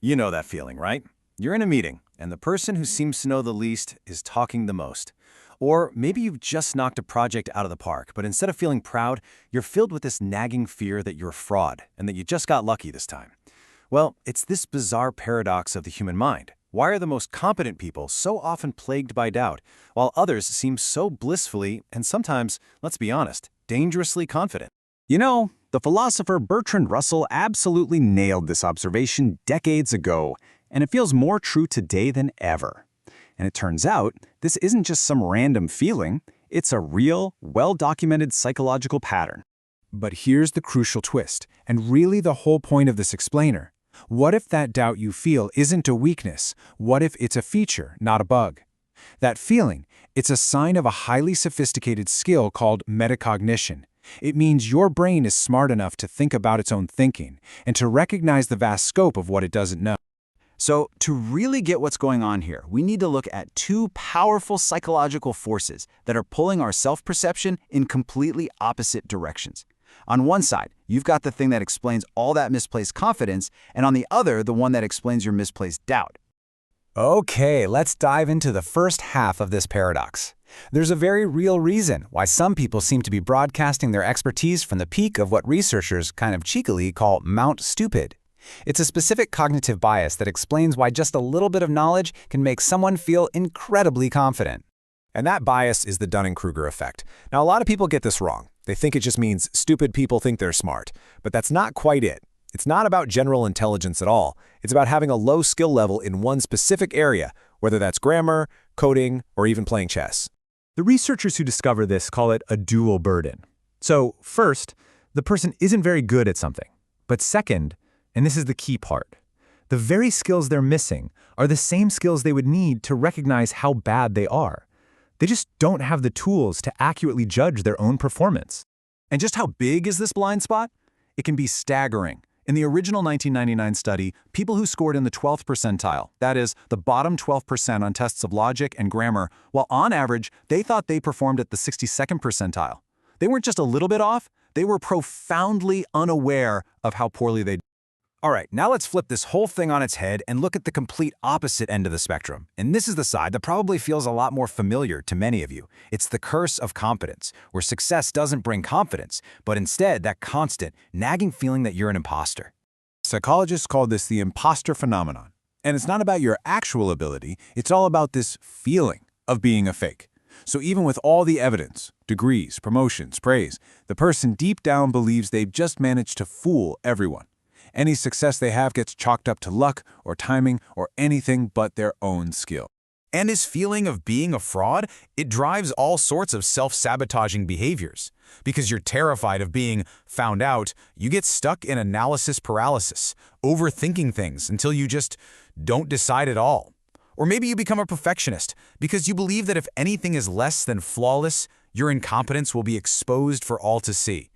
You know that feeling, right? You're in a meeting, and the person who seems to know the least is talking the most. Or maybe you've just knocked a project out of the park, but instead of feeling proud, you're filled with this nagging fear that you're a fraud and that you just got lucky this time. Well, it's this bizarre paradox of the human mind. Why are the most competent people so often plagued by doubt, while others seem so blissfully, and sometimes, let's be honest, dangerously confident? You know, the philosopher Bertrand Russell absolutely nailed this observation decades ago, and it feels more true today than ever. And it turns out, this isn't just some random feeling, it's a real, well-documented psychological pattern. But here's the crucial twist, and really the whole point of this explainer. What if that doubt you feel isn't a weakness? What if it's a feature, not a bug? That feeling, it's a sign of a highly sophisticated skill called metacognition. It means your brain is smart enough to think about its own thinking and to recognize the vast scope of what it doesn't know. So, to really get what's going on here, we need to look at two powerful psychological forces that are pulling our self-perception in completely opposite directions. On one side, you've got the thing that explains all that misplaced confidence, and on the other, the one that explains your misplaced doubt. Okay, let's dive into the first half of this paradox. There's a very real reason why some people seem to be broadcasting their expertise from the peak of what researchers kind of cheekily call Mount Stupid. It's a specific cognitive bias that explains why just a little bit of knowledge can make someone feel incredibly confident. And that bias is the Dunning-Kruger effect. Now, a lot of people get this wrong. They think it just means stupid people think they're smart. But that's not quite it. It's not about general intelligence at all. It's about having a low skill level in one specific area, whether that's grammar, coding, or even playing chess. The researchers who discover this call it a dual burden. So, first, the person isn't very good at something. But second, and this is the key part, the very skills they're missing are the same skills they would need to recognize how bad they are. They just don't have the tools to accurately judge their own performance. And just how big is this blind spot? It can be staggering. In the original 1999 study, people who scored in the 12th percentile, that is, the bottom 12% on tests of logic and grammar, while on average, they thought they performed at the 62nd percentile. They weren't just a little bit off, they were profoundly unaware of how poorly they did. All right, now let's flip this whole thing on its head and look at the complete opposite end of the spectrum. And this is the side that probably feels a lot more familiar to many of you. It's the curse of competence, where success doesn't bring confidence, but instead that constant, nagging feeling that you're an imposter. Psychologists call this the imposter phenomenon. And it's not about your actual ability, it's all about this feeling of being a fake. So even with all the evidence, degrees, promotions, praise, the person deep down believes they've just managed to fool everyone. Any success they have gets chalked up to luck or timing or anything but their own skill. And this feeling of being a fraud, it drives all sorts of self-sabotaging behaviors. Because you're terrified of being found out, you get stuck in analysis paralysis, overthinking things until you just don't decide at all. Or maybe you become a perfectionist because you believe that if anything is less than flawless, your incompetence will be exposed for all to see.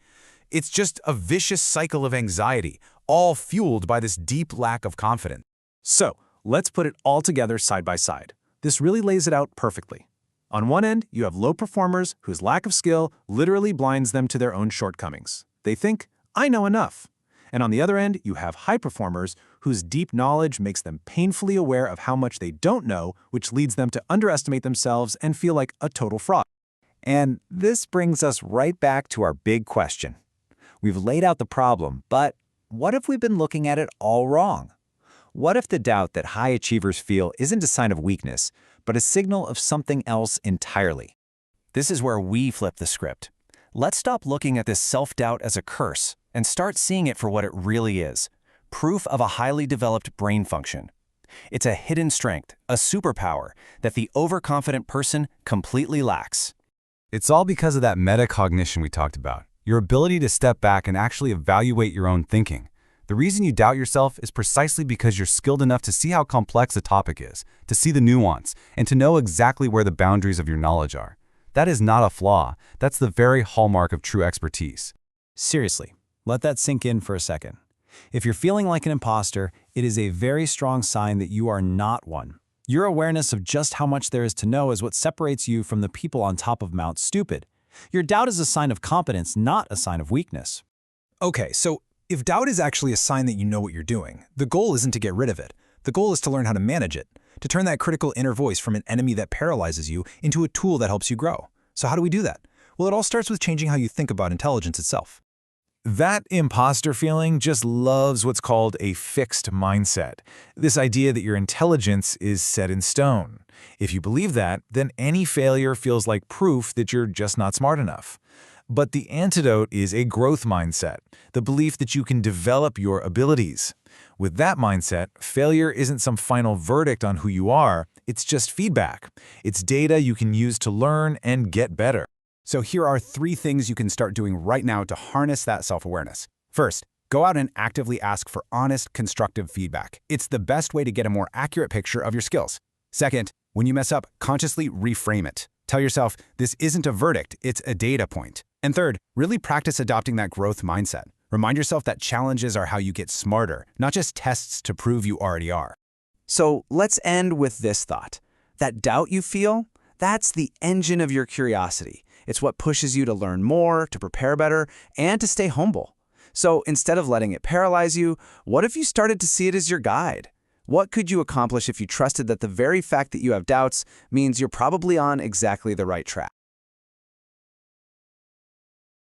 It's just a vicious cycle of anxiety, all fueled by this deep lack of confidence. So, let's put it all together side by side. This really lays it out perfectly. On one end, you have low performers whose lack of skill literally blinds them to their own shortcomings. They think, I know enough. And on the other end, you have high performers whose deep knowledge makes them painfully aware of how much they don't know, which leads them to underestimate themselves and feel like a total fraud. And this brings us right back to our big question. We've laid out the problem, but what if we've been looking at it all wrong? What if the doubt that high achievers feel isn't a sign of weakness, but a signal of something else entirely? This is where we flip the script. Let's stop looking at this self-doubt as a curse and start seeing it for what it really is, proof of a highly developed brain function. It's a hidden strength, a superpower, that the overconfident person completely lacks. It's all because of that metacognition we talked about, your ability to step back and actually evaluate your own thinking. The reason you doubt yourself is precisely because you're skilled enough to see how complex a topic is, to see the nuance, and to know exactly where the boundaries of your knowledge are. That is not a flaw. That's the very hallmark of true expertise. Seriously, let that sink in for a second. If you're feeling like an imposter, it is a very strong sign that you are not one. Your awareness of just how much there is to know is what separates you from the people on top of Mount Stupid. Your doubt is a sign of competence, not a sign of weakness. Okay, so If doubt is actually a sign that you know what you're doing, the goal isn't to get rid of it. The goal is to learn how to manage it, to turn that critical inner voice from an enemy that paralyzes you into a tool that helps you grow. So how do we do that? Well, it all starts with changing how you think about intelligence itself. That imposter feeling just loves what's called a fixed mindset. This idea that your intelligence is set in stone. If you believe that, then any failure feels like proof that you're just not smart enough. But the antidote is a growth mindset, the belief that you can develop your abilities. With that mindset, failure isn't some final verdict on who you are, it's just feedback. It's data you can use to learn and get better. So here are 3 things you can start doing right now to harness that self-awareness. First, go out and actively ask for honest, constructive feedback. It's the best way to get a more accurate picture of your skills. Second, when you mess up, consciously reframe it. Tell yourself, this isn't a verdict, it's a data point. And third, really practice adopting that growth mindset. Remind yourself that challenges are how you get smarter, not just tests to prove you already are. So let's end with this thought. That doubt you feel, that's the engine of your curiosity. It's what pushes you to learn more, to prepare better, and to stay humble. So instead of letting it paralyze you, what if you started to see it as your guide? What could you accomplish if you trusted that the very fact that you have doubts means you're probably on exactly the right track?